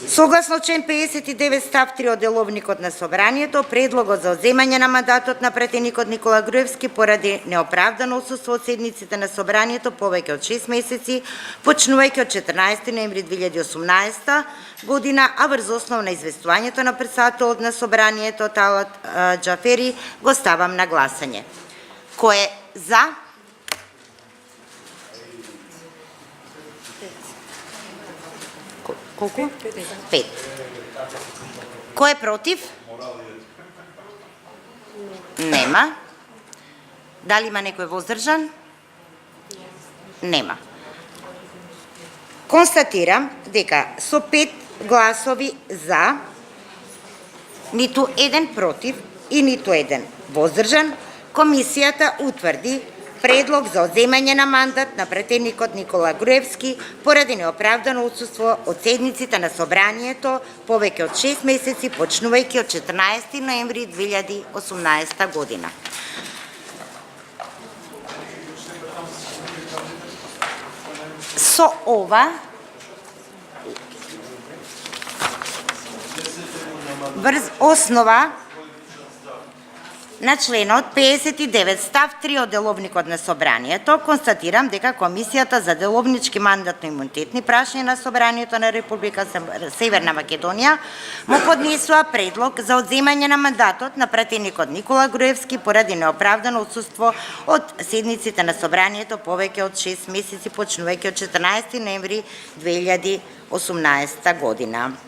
Согласно член 59 став 3 од Деловникот на Собранието, предлогот за одземање на мандатот на пратеникот Никола Груевски поради неоправдано отсуство од седниците на Собранието повеќе од 6 месеци, почнувајќи од 14 ноември 2018 година, а врз основа на известувањето на претседателот на Собранието Талат Џафери, го ставам на гласање. Кој е за? Колку? 5. Кој е против? Нема. Дали има некој воздржан? Нема. Констатирам дека со 5 гласови за, ниту еден против и ниту еден воздржан, комисијата утврди предлог за одземање на мандат на пратеникот Никола Груевски поради неоправдано отсуство од седниците на Собранието повеќе од 6 месеци, почнувајќи од 14 ноември 2018 година. Со ова врз основа на членот 59 став 3 од Деловникот на Собранието, констатирам дека Комисијата за деловнички мандатно-имунитетни прашања на Собранието на Република Северна Македонија му поднесува предлог за одземање на мандатот на пратеникот Никола Груевски поради неоправдано отсуство од седниците на Собранието повеќе од 6 месеци, почнувајќи од 14 ноември 2018 година.